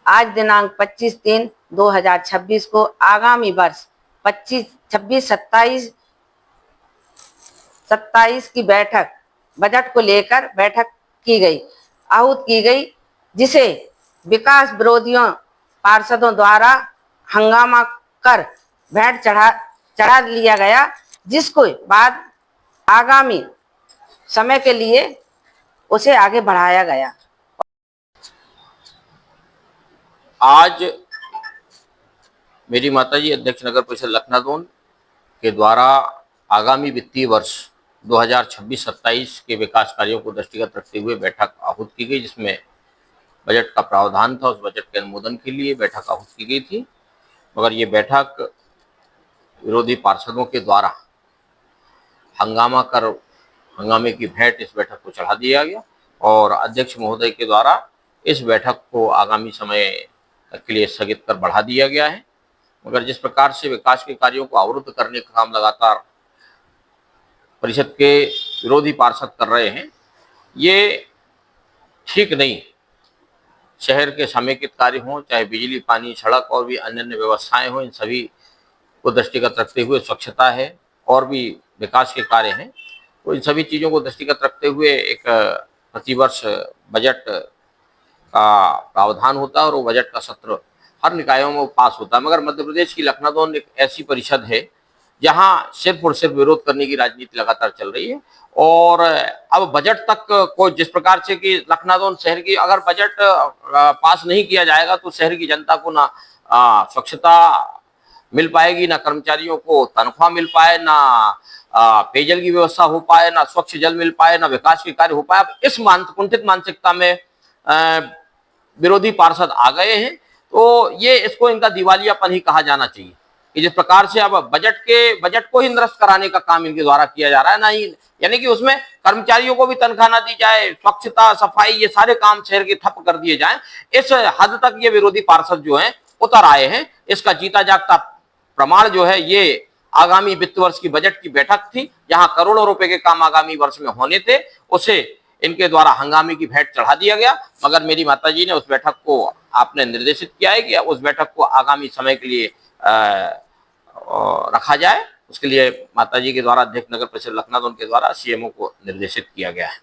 आज दिनांक 25/3/2026 को आगामी वर्ष 25-26-27 की बैठक बजट को लेकर बैठक की गई, आहूत की गई, जिसे विकास विरोधियों पार्षदों द्वारा हंगामा कर भेंट चढ़ा लिया गया, जिसको बाद आगामी समय के लिए उसे आगे बढ़ाया गया। आज मेरी माताजी अध्यक्ष नगर परिषद लखनादौन के द्वारा आगामी वित्तीय वर्ष 2026-27 के विकास कार्यों को दृष्टिगत रखते हुए बैठक आहूत की गई, जिसमें बजट का प्रावधान था। उस बजट के अनुमोदन के लिए बैठक आहूत की गई थी, मगर ये बैठक विरोधी पार्षदों के द्वारा हंगामे की भेंट इस बैठक को चढ़ा दिया गया और अध्यक्ष महोदय के द्वारा इस बैठक को आगामी समय के लिए स्थगित कर बढ़ा दिया गया है। मगर जिस प्रकार से विकास के कार्यों को अवरुद्ध करने का काम लगातार परिषद के विरोधी पार्षद कर रहे हैं, ये ठीक नहीं। शहर के समेकित कार्य हों, चाहे बिजली, पानी, सड़क और भी अन्य व्यवस्थाएं हों, इन सभी को दृष्टिगत रखते हुए, स्वच्छता है और भी विकास के कार्य हैं, तो इन सभी चीज़ों को दृष्टिगत रखते हुए एक प्रतिवर्ष बजट का प्रावधान होता है और वो बजट का सत्र हर निकायों में पास होता है। मगर मध्य प्रदेश की लखनादौन एक ऐसी परिषद है जहां सिर्फ और सिर्फ विरोध करने की राजनीति लगातार चल रही है और अब बजट तक को जिस प्रकार से कि लखनादौन शहर की अगर बजट पास नहीं किया जाएगा तो शहर की जनता को ना स्वच्छता मिल पाएगी, ना कर्मचारियों को तनख्वाह मिल पाए, ना पेयजल की व्यवस्था हो पाए, ना स्वच्छ जल मिल पाए, ना विकास के कार्य हो पाए। अब इस कुंठित मानसिकता में विरोधी पार्षद आ गए हैं, तो ये इसको इनका दिवालियापन ही कहा जाना चाहिए कि जिस प्रकार से अब बजट को ही निरस्त कराने का काम इनके द्वारा किया जा रहा है, ना ही यानी कि उसमें कर्मचारियों को भी तनख्वाह ना दी जाए, स्वच्छता, सफाई, ये सारे काम शहर के ठप कर दिए जाएं। इस हद तक ये विरोधी पार्षद जो हैं उतर आए हैं। इसका जीता जागता प्रमाण जो है ये आगामी वित्त वर्ष की बजट की बैठक थी, जहां करोड़ों रुपए के काम आगामी वर्ष में होने थे, उसे इनके द्वारा हंगामे की भेंट चढ़ा दिया गया। मगर मेरी माताजी ने उस बैठक को आपने निर्देशित किया है कि उस बैठक को आगामी समय के लिए रखा जाए। उसके लिए माताजी के द्वारा अध्यक्ष नगर परिषद लखनादौन के द्वारा सीएमओ को निर्देशित किया गया है।